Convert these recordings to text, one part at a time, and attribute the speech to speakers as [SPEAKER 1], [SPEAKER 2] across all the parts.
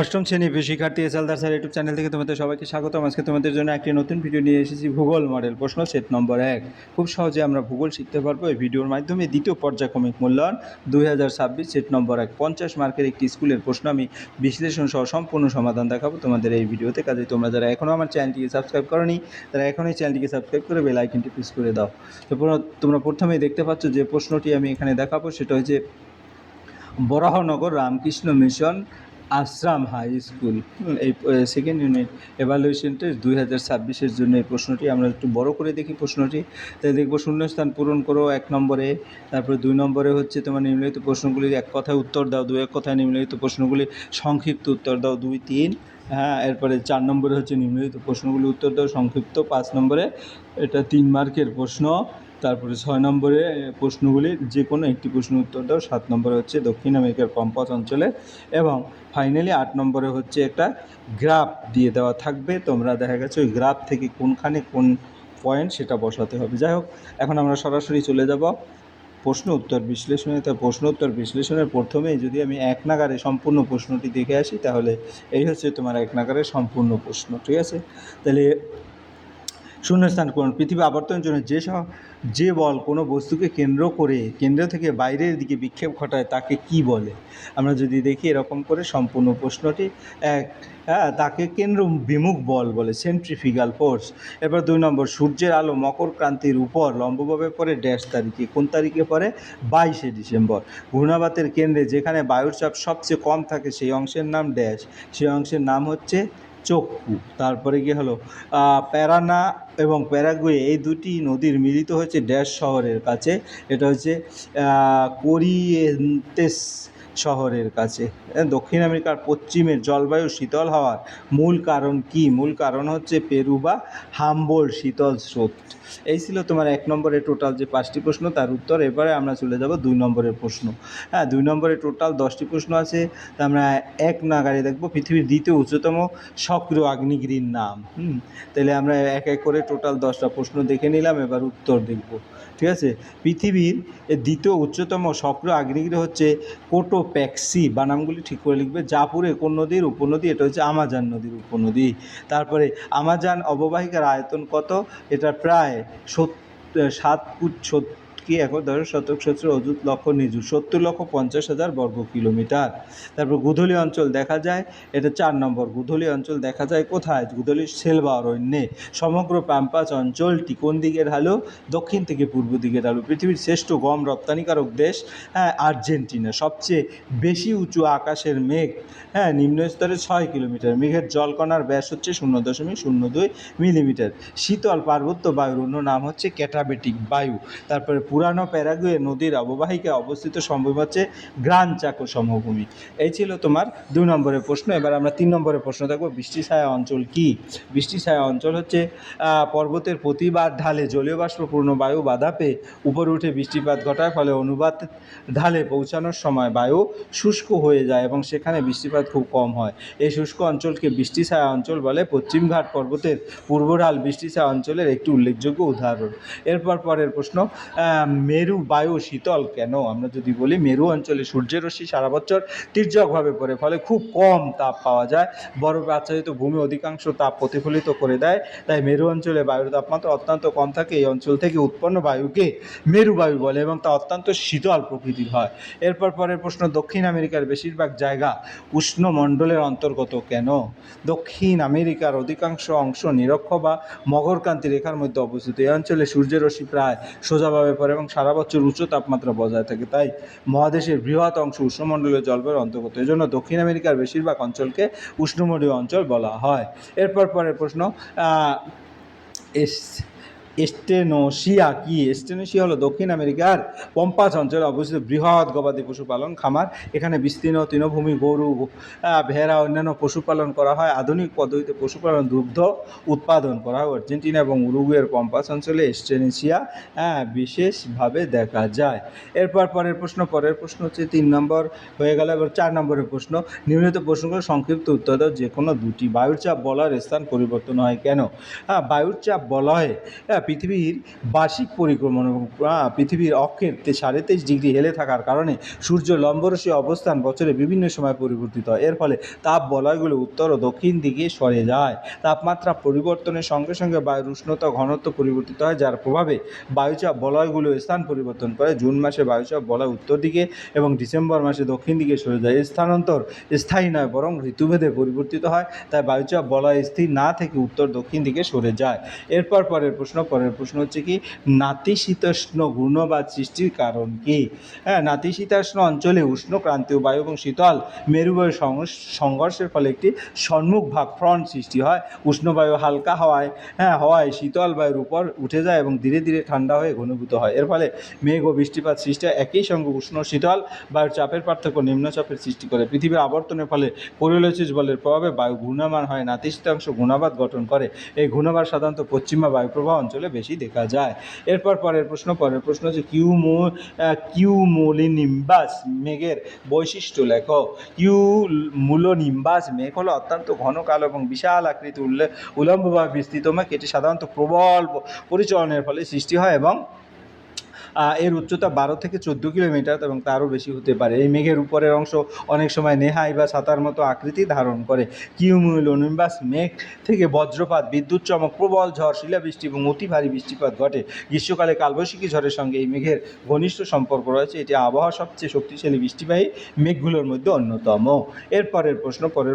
[SPEAKER 1] অষ্টম শ্রেণী প্রিয় শিক্ষার্থী এসএলদার স্যার ইউটিউব চ্যানেল থেকে তোমাদের সবাইকে স্বাগতম। আজকে তোমাদের জন্য একটি নতুন ভিডিও নিয়ে এসেছি, ভূগোল মডেল প্রশ্ন সেট নম্বর 1। খুব সহজে আমরা ভূগোল শিখতে পারবো এই ভিডিওর মাধ্যমে। দ্বিতীয় পর্যায়ক্রমিক মূল্যায়ন 2026 সেট নম্বর 1, 50 মার্কের একটি স্কুলের প্রশ্ন আমি বিশ্লেষণ সহ সম্পূর্ণ সমাধান দেখাবো তোমাদের এই ভিডিওতে। কাজে তোমরা যারা এখনও আমার চ্যানেলটিকে সাবস্ক্রাইব করোনি তারা এখনই চ্যানেলটিকে সাবস্ক্রাইব করে বেল আইকনটি প্রেস করে দাও। তো তোমরা প্রথমেই দেখতে পাচ্ছ যে প্রশ্নটি আমি এখানে দেখাবো সেটা হচ্ছে Baranagar Ramakrishna mission ashram high school. এই সেকেন্ড ইউনিট এভালুয়েশন টেস্ট 2026-এর জন্য এই প্রশ্নটি আমরা একটু বড় করে দেখি। প্রশ্নটি তাই দেখব, শূন্যস্থান পূরণ করো 1 নম্বরে। তারপরে 2 নম্বরে হচ্ছে তোমার নিম্নলিখিত প্রশ্নগুলির এক কথায় উত্তর দাও, 2 এক কথায় নিম্নলিখিত প্রশ্নগুলির সংক্ষিপ্ত উত্তর দাও, 2 3। হ্যাঁ, এরপরে 4 নম্বরে হচ্ছে নিম্নলিখিত প্রশ্নগুলি উত্তর দাও সংক্ষিপ্ত, 5 নম্বরে এটা 3 মার্কের প্রশ্ন। তারপরে 6 নম্বরে প্রশ্নগুলির যে কোনো একটি প্রশ্ন উত্তর দাও, 7 নম্বরে হচ্ছে দক্ষিণ আমেরিকার পম্পাস অঞ্চলে, এবং ফাইনালি 8 নম্বরে হচ্ছে একটা গ্রাফ দিয়ে দেওয়া থাকবে। তোমরা দেখা গেছে ওই গ্রাফ থেকে কোনখানে কোন পয়েন্ট সেটা বসাতে হবে। যাই হোক, এখন আমরা সরাসরি চলে যাব প্রশ্ন উত্তর বিশ্লেষণে। তার প্রশ্ন উত্তর বিশ্লেষণের প্রথমেই যদি আমি এক নাগারে সম্পূর্ণ প্রশ্নটি দেখে আসি, তাহলে এই হচ্ছে তোমার এক নাগারে সম্পূর্ণ প্রশ্ন। ঠিক আছে, তাহলে শূন্যস্থান কোণ। পৃথিবী আবর্তনের জন্য যে বল কোনো বস্তুকে কেন্দ্র থেকে বাইরের দিকে বিক্ষেপ ঘটায় তাকে কি বলে? আমরা যদি দেখি এরকম করে সম্পূর্ণ প্রশ্নটি তাকে কেন্দ্র বিমুখ বল বলে, সেন্ট্রিফিগাল ফোর্স। এবার 2 নম্বর, সূর্যের আলো মকর ক্রান্তির উপর লম্বভাবে পড়ে ড্যাশ তারিখে। কোন তারিখে পড়ে? 22শে ডিসেম্বর। ঘূর্ণাবাতের কেন্দ্রে যেখানে বায়ুর চাপ সবচেয়ে কম থাকে সেই অংশের নাম ড্যাশ, সেই অংশের নাম হচ্ছে চক্ষু। তারপরে কি হলো, প্যারানা এবং প্যারাগুয়ে এই দুটি নদীর মিলিত হয়েছে ড্যাশ শহরের কাছে, এটা হচ্ছে কোরিয়েন্তেস শহরের কাছে। দক্ষিণ আমেরিকার পশ্চিমের জলবায়ু শীতল হওয়ার মূল কারণ কি? মূল কারণ হচ্ছে পেরু বা হামবোল্ড শীতল স্রোত। এই ছিল তোমার 1 নম্বরে টোটাল যে 5টি প্রশ্ন, তার উত্তর। এবারে আমরা চলে যাব 2 নম্বরের প্রশ্ন। 2 নম্বরে টোটাল 10টি প্রশ্ন আছে। তা আমরা এক নাগারে দেখব পৃথিবীর দ্বিতীয় উচ্চতম সক্রিয় আগ্নেয়গিরির নাম। তাহলে আমরা এক এক করে টোটাল 10টা প্রশ্ন দেখে নিলাম, এবার উত্তর দেখব। ঠিক আছে, পৃথিবীর দ্বিতীয় উচ্চতম সক্রিয় আগ্নেয়গিরি হচ্ছে কোটোপ্যাক্সি। বানামগুলি ঠিক করে লিখবে। জাপুরে কোন নদীর উপনদী? এটা হচ্ছে আমাজন নদীর উপনদী। তারপরে আমাজন অববাহিকার আয়তন কত? এটা প্রায় 70,000,000 বর্গ কিলোমিটার। তারপর গুধলি অঞ্চল দেখা যায়, এটা 4 নম্বর। গুধলি অঞ্চল দেখা যায় কোথায়? গুধলির সেলবা অরণ্যে। সমগ্র প্যাম্পাস অঞ্চলটি কোন দিকে ঢালু? দক্ষিণ থেকে পূর্ব দিকে ঢালু। পৃথিবীর শ্রেষ্ঠ গম রপ্তানিকারক দেশ আর্জেন্টিনা। সবচেয়ে বেশি উঁচু আকাশের মেঘ নিম্ন স্তরে 6 কিলোমিটার। মেঘের জলকণার ব্যাস হচ্ছে 0.02 মিলিমিটার। শীতল পার্বত্য বায়ুর অন্য নাম হচ্ছে ক্যাটাবেটিক বায়ু। তারপরে পুরানো প্যারাগুয়ে নদীর অববাহিকায় অবস্থিত সমভূমি হচ্ছে গ্রান চাকো সমভূমি। এই ছিল তোমার 2 নম্বরের প্রশ্ন। এবার আমরা 3 নম্বরের প্রশ্ন দেখব, বৃষ্টি ছায়া অঞ্চল কি? বৃষ্টি ছায়া অঞ্চল হচ্ছে পর্বতের প্রতিবার ঢালে জলীয় বাষ্পপূর্ণ বায়ু বাধা পেয়ে উপরে উঠে বৃষ্টিপাত ঘটায়, ফলে অনুবাদ ঢালে পৌঁছানোর সময় বায়ু শুষ্ক হয়ে যায় এবং সেখানে বৃষ্টিপাত খুব কম হয়। এই শুষ্ক অঞ্চলকে বৃষ্টি ছায়া অঞ্চল বলে। পশ্চিমঘাট পর্বতের পূর্ব ঢাল বৃষ্টি ছায়া অঞ্চলের একটি উল্লেখযোগ্য উদাহরণ। এরপর পরের প্রশ্ন, মেরু বায়ু শীতল কেন? আমরা যদি বলি মেরু অঞ্চলে সূর্যের রশ্মি সারা বছর তির্যকভাবে পড়ে, ফলে খুব কম তাপ পাওয়া যায়। বরফে আচ্ছাদিত ভূমি অধিকাংশ তাপ প্রতিফলিত করে দেয়, তাই মেরু অঞ্চলে বায়ুর তাপমাত্রা অত্যন্ত কম থাকে। এই অঞ্চল থেকে উৎপন্ন বায়ুকে মেরু বায়ু বলে এবং তা অত্যন্ত শীতল প্রকৃতির হয়। এরপর পরের প্রশ্ন, দক্ষিণ আমেরিকার বেশিরভাগ জায়গা উষ্ণমণ্ডলের অন্তর্গত কেন? দক্ষিণ আমেরিকার অধিকাংশ অংশ নিরক্ষ বা মকরক্রান্তি রেখার মধ্যে অবস্থিত। এই অঞ্চলে সূর্যের রশ্মি প্রায় সোজাভাবে পড়ে এবং সারা বছর উচ্চ তাপমাত্রা বজায় থাকে, তাই মহাদেশের বৃহৎ অংশ উষ্ণমণ্ডলীয় জলবায়ুর অন্তর্গত। এজন্য দক্ষিণ আমেরিকার বেশিরভাগ অঞ্চলকে উষ্ণমণ্ডলীয় অঞ্চল বলা হয়। এরপর পরের প্রশ্ন, স্টেনোসিয়া কি? স্টেনোসিয়া হলো দক্ষিণ আমেরিকার পম্পাস অঞ্চলে অবস্থিত বৃহৎ গবাদি পশুপালন খামার। এখানে বিস্তীর্ণ তৃণভূমি, গরু, ভেড়া, অন্যান্য পশুপালন করা হয়। আধুনিক পদ্ধতিতে পশুপালন, দুগ্ধ উৎপাদন করা হয়। আর্জেন্টিনা এবং উরুগুয়ের পম্পাস অঞ্চলে স্টেনোসিয়া বিশেষভাবে দেখা যায়। এরপর পরের প্রশ্ন হচ্ছে 3 নম্বর হয়ে গেল। এবার 4 নম্বরের প্রশ্ন, নিম্নলিখিত প্রশ্নগুলো সংক্ষিপ্ত উত্তর দাও। যে কোনো দুটি। বায়ুর চাপ বলয়ের স্থান পরিবর্তন হয় কেন? বায়ুর চাপ বলয়ে পৃথিবীর বার্ষিক পরিক্রমণ এবং পৃথিবীর অক্ষের 23.5 ডিগ্রি হেলে থাকার কারণে সূর্য লম্বরশ্মি অবস্থান বছরে বিভিন্ন সময় পরিবর্তিত হয়। এর ফলে তাপ বলয়গুলো উত্তর ও দক্ষিণ দিকে সরে যায়। তাপমাত্রা পরিবর্তনের সঙ্গে সঙ্গে বায়ুর উষ্ণতা ঘনত্ব পরিবর্তিত হয়, যার প্রভাবে বায়ুচাপ বলয়গুলো স্থান পরিবর্তন করে। জুন মাসে বায়ুচাপ বলয় উত্তর দিকে এবং ডিসেম্বর মাসে দক্ষিণ দিকে সরে যায়। এই স্থানান্তর স্থায়ী নয়, বরং ঋতুভেদে পরিবর্তিত হয়, তাই বায়ুচাপ বলয় স্থির না থেকে উত্তর দক্ষিণ দিকে সরে যায়। পরের প্রশ্ন হচ্ছে কি, নাতিশীতোষ্ণ ঘূর্ণবাদ সৃষ্টির কারণ কি? নাতিশীতোষ্ণ অঞ্চলে উষ্ণ ক্রান্তীয় বায়ু এবং শীতল মেরুবায়ু সংঘর্ষের ফলে একটি সম্মুখ ভাগ ফ্রন্ট সৃষ্টি হয়। উষ্ণ বায়ু হালকা হওয়ায় শীতল বায়ুর উপর উঠে যায় এবং ধীরে ধীরে ঠান্ডা হয়ে ঘনীভূত হয়। এর ফলে মেঘ ও বৃষ্টিপাত সৃষ্টি হয়। একই সঙ্গে উষ্ণ শীতল বায়ুর চাপের পার্থক্য নিম্নচাপের সৃষ্টি করে। পৃথিবীর আবর্তনের ফলে কোরিওলিস বলের প্রভাবে বায়ু ঘূর্ণায়মান হয়, নাতিশীতোষ্ণ ঘূর্ণাবাত গঠন করে। এই ঘূর্ণাবাত সাধারণত পশ্চিমা বায়ুপ্রবাহ অঞ্চলে বেশি দেখা যায়। পরের প্রশ্ন হচ্ছে কিউমুলোনিম্বাস মেঘের বৈশিষ্ট্য লেখো। কিউমুলোনিম্বাস মেঘ হলো অত্যন্ত ঘন কালো এবং বিশাল আকৃতি উল্লম্বভাবে বিস্তৃত মেঘ। এটি সাধারণত প্রবল পরিচলনের ফলে সৃষ্টি হয় এবং এর উচ্চতা 12 থেকে 14 কিলোমিটার এবং তারও বেশি হতে পারে। এই মেঘের উপরের অংশ অনেক সময় নেহাই বা ছাতার মতো আকৃতি ধারণ করে। কিউমুলোনিম্বাস মেঘ থেকে বজ্রপাত, বিদ্যুৎ চমক, প্রবল ঝড়, শিলাবৃষ্টি এবং অতি ভারী বৃষ্টিপাত ঘটে। গ্রীষ্মকালে কালবৈশাখী ঝড়ের সঙ্গে এই মেঘের ঘনিষ্ঠ সম্পর্ক রয়েছে। এটি আবহাওয়ার সবচেয়ে শক্তিশালী বৃষ্টিবাহী মেঘগুলোর মধ্যে অন্যতম। পরের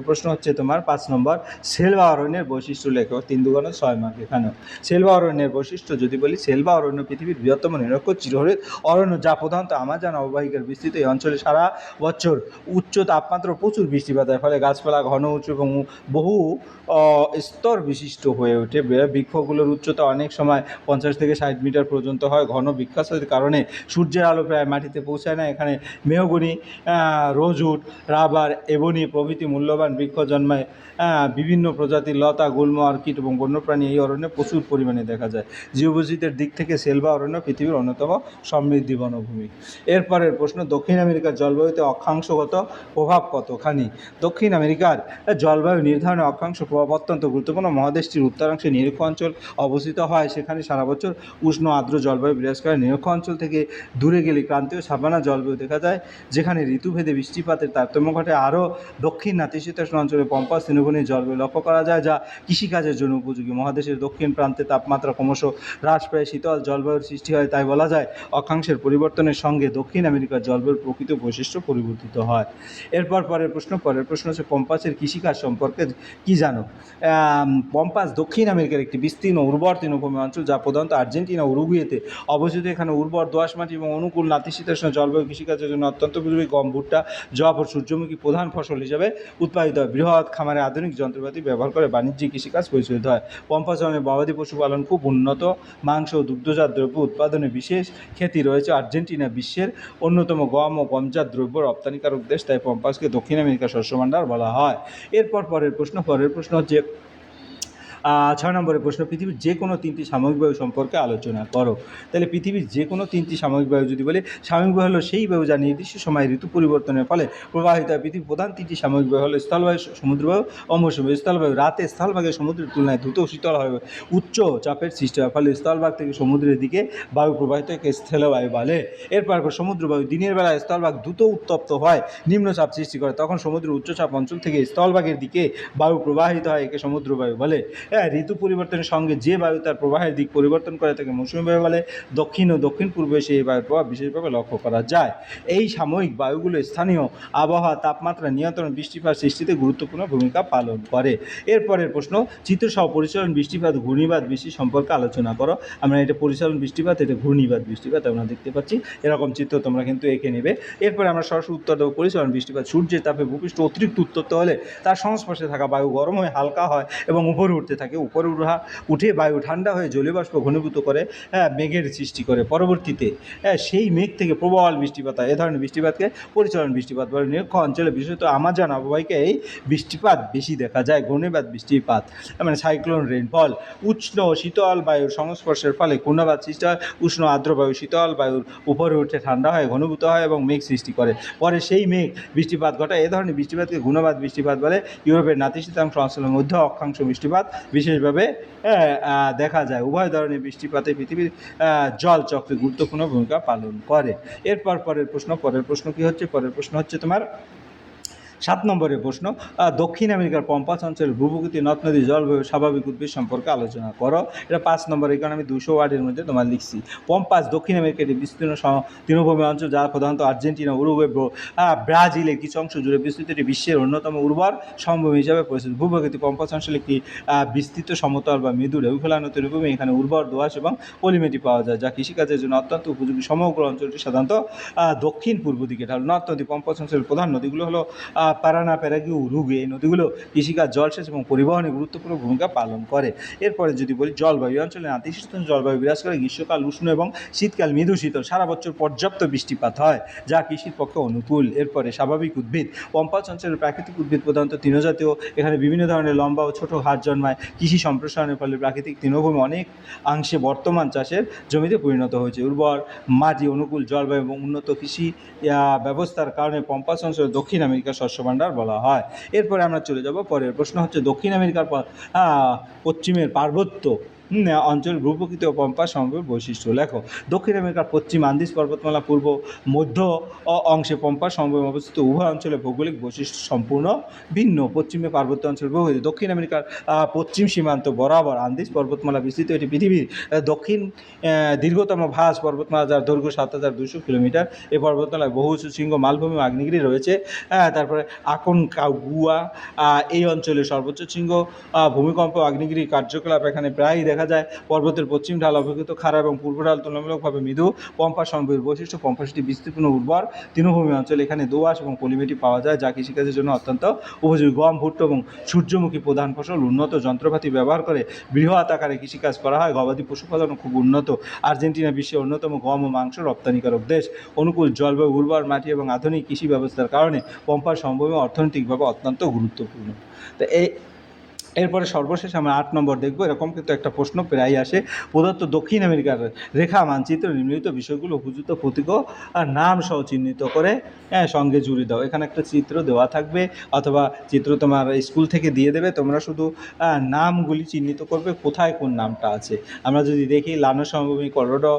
[SPEAKER 1] প্রশ্ন হচ্ছে তোমার 5 নম্বর, সেলভা অরণ্যের বৈশিষ্ট্য লেখো। 3 দুগুণে 6 মার্ক এখানে। সেলভা অরণ্যের বৈশিষ্ট্য যদি বলি, সেলভা অরণ্য পৃথিবীর বৃহত্তম নিরক্ষীয় চিরহরিৎ অরণ্য, যা প্রধানত আমাজন অববাহিকার বিস্তৃত। এই অঞ্চলে সারা বছর উচ্চ তাপমাত্রা প্রচুর বৃষ্টিপাত হয়, ফলে গাছপালা ঘন, উঁচু এবং বহু স্তর বিশিষ্ট হয়ে ওঠে। বৃক্ষগুলোর উচ্চতা অনেক সময় 50 থেকে 60 মিটার পর্যন্ত হয়। ঘন বৃক্ষাচ্ছাদিত কারণে সূর্যের আলো প্রায় মাটিতে পৌঁছায় না। এখানে মেহগনি, রোজউড, রাবার, এবনি প্রভৃতি মূল্যবান বৃক্ষ জন্মায়। বিভিন্ন প্রজাতির লতা, গুল্ম, অর্কিড এবং বন্যপ্রাণী এই অরণ্যে প্রচুর পরিমাণে দেখা যায়। জীববৈচিত্র্যের দিক থেকে সেলভা অরণ্য পৃথিবীর অন্যতম সমৃদ্ধি বনভূমি। এরপরের প্রশ্ন, দক্ষিণ আমেরিকার জলবায়ুতে অক্ষাংশগত প্রভাব কতখানি? দক্ষিণ আমেরিকার জলবায়ু নির্ধারণে অক্ষাংশ প্রভাব অত্যন্ত গুরুত্বপূর্ণ। মহাদেশটির উত্তরাংশে নিরক্ষ অঞ্চল অবস্থিত হয়, সেখানে সারা বছর উষ্ণ আর্দ্র জলবায়ু বিরাজ করে। নিরক্ষ অঞ্চল থেকে দূরে গেলে ক্রান্তীয় সাভানা জলবায়ু দেখা যায়, যেখানে ঋতুভেদে বৃষ্টিপাতের তারতম্য ঘটে। আরও দক্ষিণ নাতিশীতোষ্ণ অঞ্চলে পম্পাস তৃণভূমির জলবায়ু লক্ষ্য করা যায়, যা কৃষিকাজের জন্য উপযোগী। মহাদেশের দক্ষিণ প্রান্তে তাপমাত্রা ক্রমশ হ্রাস পেয়ে শীতল জলবায়ুর সৃষ্টি হয়, তাই বলা যায় অক্ষাংশের পরিবর্তনের সঙ্গে দক্ষিণ আমেরিকার জলবায়ুর প্রকৃত বৈশিষ্ট্য পরিবর্তিত হয়। পরের প্রশ্ন হচ্ছে পম্পাসের কৃষিকাজ সম্পর্কে কি জানো? পম্পাস দক্ষিণ আমেরিকার একটি বিস্তীর্ণ উর্বর তৃণভূমি অঞ্চল, যা প্রধানত আর্জেন্টিনা, উরুগুয়েতে অবস্থিত। এখানে উর্বর দোআঁশ মাটি এবং অনুকূল নাতিশীতোষ্ণ জলবায়ু কৃষিকাজের জন্য অত্যন্ত উপযোগী। গম, ভুট্টা, যব ও সূর্যমুখী প্রধান ফসল হিসেবে উৎপাদিত হয়। বৃহৎ খামারে আধুনিক যন্ত্রপাতি ব্যবহার করে বাণিজ্যিক কৃষিকাজ পরিচালিত হয়। পম্পাস অরণ্যে গবাদি পশুপালন খুব উন্নত। মাংস ও দুগ্ধজাত দ্রব্য উৎপাদনে বিশেষ খ্যাতি রয়েছে। আর্জেন্টিনা বিশ্বের অন্যতম গম ও গমজাত দ্রব্য রপ্তানিকারক দেশ, তাই পম্পাসকে দক্ষিণ আমেরিকার শস্যভাণ্ডার বলা হয়। পরের প্রশ্ন হচ্ছে 6 নম্বরের প্রশ্ন, পৃথিবীর যে কোনো 3টি সাময়িক বায়ু সম্পর্কে আলোচনা করো। তাহলে পৃথিবীর যে কোনো 3টি সাময়িক বায়ু যদি বলি, সাময়িক বায়ু হলো সেই বায়ু যা নির্দিষ্ট সময়ে ঋতু পরিবর্তনের ফলে প্রবাহিত হয়। পৃথিবীর প্রধান 3টি সাময়িক বায়ু হলো স্থলবায়ু, সমুদ্রবায়ু ও মৌসুমী বায়ু। স্থলবায়ু রাতে স্থলভাগে সমুদ্রের তুলনায় দ্রুত শীতল হয়, উচ্চ চাপের সৃষ্টি হয়, ফলে স্থলভাগ থেকে সমুদ্রের দিকে বায়ু প্রবাহিত হয়, স্থলবায়ু বলে। এরপর সমুদ্রবায়ু দিনের বেলায় স্থলভাগ দ্রুত উত্তপ্ত হয়, নিম্নচাপ সৃষ্টি করে, তখন সমুদ্রের উচ্চচাপ অঞ্চল থেকে স্থলভাগের দিকে বায়ু প্রবাহিত হয়, একে সমুদ্রবায়ু বলে। ঋতু পরিবর্তনের সঙ্গে যে বায়ু তার প্রবাহের দিক পরিবর্তন করে তাকে মৌসুমী বায়ু বলে। দক্ষিণ ও দক্ষিণ পূর্বে এসে এই বায়ুর প্রভাব বিশেষভাবে লক্ষ্য করা যায়। এই সাময়িক বায়ুগুলো স্থানীয় আবহাওয়া, তাপমাত্রা নিয়ন্ত্রণ, বৃষ্টিপাত সৃষ্টিতে গুরুত্বপূর্ণ ভূমিকা পালন করে। এরপরের প্রশ্ন, চিত্রসহ পরিচালন বৃষ্টিপাত, ঘূর্ণিবাদ বৃষ্টি সম্পর্কে আলোচনা করো। আমরা এটা পরিচালন বৃষ্টিপাত, এটা ঘূর্ণিবাদ বৃষ্টিপাত আমরা দেখতে পাচ্ছি। এরকম চিত্র তোমরা কিন্তু এঁকে নেবে। এরপরে আমরা সরাসরি উত্তর দেবো পরিচালন বৃষ্টিপাত। সূর্যের তাপে ভূপৃষ্ঠ অতিরিক্ত উত্তপ্ত হলে তার সংস্পর্শে থাকা বায়ু গরম হয়ে হালকা হয় এবং উপরে উঠতে থাকে। উপরে উঠে বায়ু ঠান্ডা হয়ে জলীয়বাষ্প ঘনীভূত করে মেঘের সৃষ্টি করে। পরবর্তীতে সেই মেঘ থেকে প্রবল বৃষ্টিপাত হয়। এ ধরনের বৃষ্টিপাতকে পরিচালন বৃষ্টিপাত বলে। নিরক্ষ অঞ্চলে বিশেষত আমাজন অববাহিকায় এই বৃষ্টিপাত বেশি দেখা যায়। ঘূর্ণিবাদ বৃষ্টিপাত মানে সাইক্লোন রেইনফল। উষ্ণ ও শীতল বায়ুর সংস্পর্শের ফলে ঘূর্ণাবাত সৃষ্টি হয়। উষ্ণ আর্দ্র বায়ু শীতল বায়ুর উপরে উঠে ঠান্ডা হয়, ঘনীভূত হয় এবং মেঘ সৃষ্টি করে। পরে সেই মেঘ বৃষ্টিপাত ঘটায়। এ ধরনের বৃষ্টিপাতকে ঘূর্ণাবাদ বৃষ্টিপাত বলে। ইউরোপের নাতিশীতোষ্ণ অঞ্চলের মধ্য অক্ষাংশ বৃষ্টিপাত বিশেষভাবে দেখা যায়। উভয় ধরনের বৃষ্টিপাতে পৃথিবীর জল চক্রে গুরুত্বপূর্ণ ভূমিকা পালন করে। পরের প্রশ্ন কী হচ্ছে? পরের প্রশ্ন হচ্ছে তোমার 7 নম্বরের প্রশ্ন, দক্ষিণ আমেরিকার পম্পাস অঞ্চলের ভূপ্রকৃতি, নদ নদী, জলবায়ু, স্বাভাবিক উদ্ভিদ সম্পর্কে আলোচনা করো। এটা 5 নম্বর, এই কারণে আমি 200 ওয়ার্ডের মধ্যে তোমার লিখছি। পম্পাস দক্ষিণ আমেরিকার একটি বিস্তীর্ণ তৃণভূমি অঞ্চল, যা প্রধানত আর্জেন্টিনা, উরুগুয়ে, ব্রাজিলের কিছু অংশ জুড়ে বিস্তৃত। এটি বিশ্বের অন্যতম উর্বর সমভূমি হিসাবে পরিচিত। ভূপ্রকৃতি পম্পাস অঞ্চল একটি বিস্তৃত সমতল বা মৃদু ঢেউ ফেলানো তৃণভূমি। এখানে উর্বর দোআঁশ এবং পলিমাটি পাওয়া যায়, যা কৃষিকাজের জন্য অত্যন্ত উপযোগী। সমগ্র অঞ্চলটি সাধারণত দক্ষিণ পূর্ব দিকে ঢালু। নদ নদী পম্পাস অঞ্চলের প্রধান নদীগুলো হলো পারানা, প্যারাগুয়ে, উরুগুয়ে। এই নদীগুলো কৃষিকাজ, জলসেচ এবং পরিবহনে গুরুত্বপূর্ণ ভূমিকা পালন করে। এরপরে যদি বলি জলবায়ু, অঞ্চলে নাতিশীতোষ্ণ জলবায়ু বিরাজ করে। গ্রীষ্মকাল উষ্ণ এবং শীতকাল মৃদু শীতল। সারা বছর পর্যাপ্ত বৃষ্টিপাত হয়, যা কৃষির পক্ষে অনুকূল। এরপরে স্বাভাবিক উদ্ভিদ, পম্পাস অঞ্চলের প্রাকৃতিক উদ্ভিদ প্রধানত তৃণজাতীয়। এখানে বিভিন্ন ধরনের লম্বা ও ছোট ঘাস জন্মায়। কৃষি সম্প্রসারণের ফলে প্রাকৃতিক তৃণভূমি অনেক অংশে বর্তমান চাষের জমিতে পরিণত হয়েছে। উর্বর মাটি, অনুকূল জলবায়ু এবং উন্নত কৃষি ব্যবস্থার কারণে পম্পাস অঞ্চল দক্ষিণ আমেরিকার শস্য ভাণ্ডার বলা হয়। এরপরে আমরা চলে যাব, পরের প্রশ্ন হচ্ছে দক্ষিণ আমেরিকার পশ্চিমের পার্বত্য অঞ্চল, ভূপ্রকৃতি ও পম্পাস সমভূমির বৈশিষ্ট্য লেখো। দক্ষিণ আমেরিকার পশ্চিম আন্দিজ পর্বতমালা, পূর্ব মধ্য অংশে পম্পাস সমভূমি অবস্থিত। উভয় অঞ্চলের ভৌগোলিক বৈশিষ্ট্য সম্পূর্ণ ভিন্ন। পশ্চিমে পার্বত্য অঞ্চল ভূপ্রকৃতি, দক্ষিণ আমেরিকার পশ্চিম সীমান্ত বরাবর আন্দিজ পর্বতমালা বিস্তৃত। এটি পৃথিবীর দক্ষিণ দীর্ঘতম ভাঁজ পর্বতমালা, যার দৈর্ঘ্য 7200 কিলোমিটার। এই পর্বতমালায় বহু শৃঙ্গ, মালভূমি ও আগ্নেয়গিরি রয়েছে। তারপরে আকনকাগুয়া এই অঞ্চলের সর্বোচ্চ শৃঙ্গ, ভূমিকম্প, আগ্নেয়গিরি কার্যকলাপ এখানে প্রায়ই দেখা যায়। পর্বতের পশ্চিম ঢাল অপেক্ষাকৃত খাড়া এবং পূর্ব ঢাল তুলনামূলকভাবে মৃদু। পম্পাস সমভূমির বৈশিষ্ট্য, পম্পাসটি বিস্তীর্ণ উর্বর তৃণভূমি অঞ্চল। এখানে দোআঁশ এবং পলিমাটি পাওয়া যায়, যা কৃষিকাজের জন্য অত্যন্ত উপযোগী। গম, ভুট্টা এবং সূর্যমুখী প্রধান ফসল। উন্নত যন্ত্রপাতি ব্যবহার করে বৃহৎ আকারে কৃষিকাজ করা হয়। গবাদি পশুপালনও খুব উন্নত। আর্জেন্টিনা বিশ্বের অন্যতম গম ও মাংস রপ্তানিকারক দেশ। অনুকূল জলবায়ু, উর্বর মাটি এবং আধুনিক কৃষি ব্যবস্থার কারণে পম্পাস সমভূমি অর্থনৈতিকভাবে অত্যন্ত গুরুত্বপূর্ণ। তো এরপরে সর্বশেষ আমরা 8 নম্বর দেখব। এরকম কিন্তু একটা প্রশ্ন প্রায় আসে, প্রদত্ত দক্ষিণ আমেরিকার রেখা মানচিত্র নিম্নলিখিত বিষয়গুলো উপযুক্ত প্রতীক নাম সহ চিহ্নিত করে সঙ্গে জুড়ে দাও। এখানে একটা চিত্র দেওয়া থাকবে, অথবা চিত্র তোমার স্কুল থেকে দিয়ে দেবে। তোমরা শুধু নামগুলি চিহ্নিত করবে, কোথায় কোন নামটা আছে। আমরা যদি দেখি লানো সমভূমি, কলোরাডো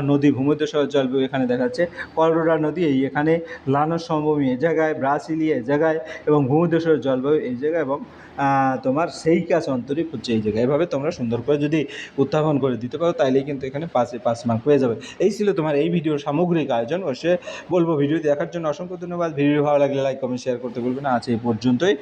[SPEAKER 1] নদী, ভূমধ্যসাগর জলবায়ু এখানে দেখাচ্ছে। কলোরাডো নদী এখানে, লানো সমভূমি এই জায়গায়, ব্রাসিলিয়া এই জায়গায়, এবং ভূমধ্যসাগর জলবায়ু এই জায়গায়, এবং তোমার সেই কাজ অন্তরীপ হচ্ছে এই জায়গায়। এভাবে তোমরা সুন্দর করে যদি উত্থাপন করে দিতে পারো, তাইলেই কিন্তু এখানে 5 মার্ক পেয়ে যাবে। এই ছিল তোমার এই ভিডিওর সামগ্রিক আয়োজন। অবশ্যই বলবো ভিডিও দেখার জন্য অসংখ্য ধন্যবাদ। ভিডিও ভালো লাগলে লাইক, কমেন্ট, শেয়ার করতে ভুলবে না। আজ এই পর্যন্তই।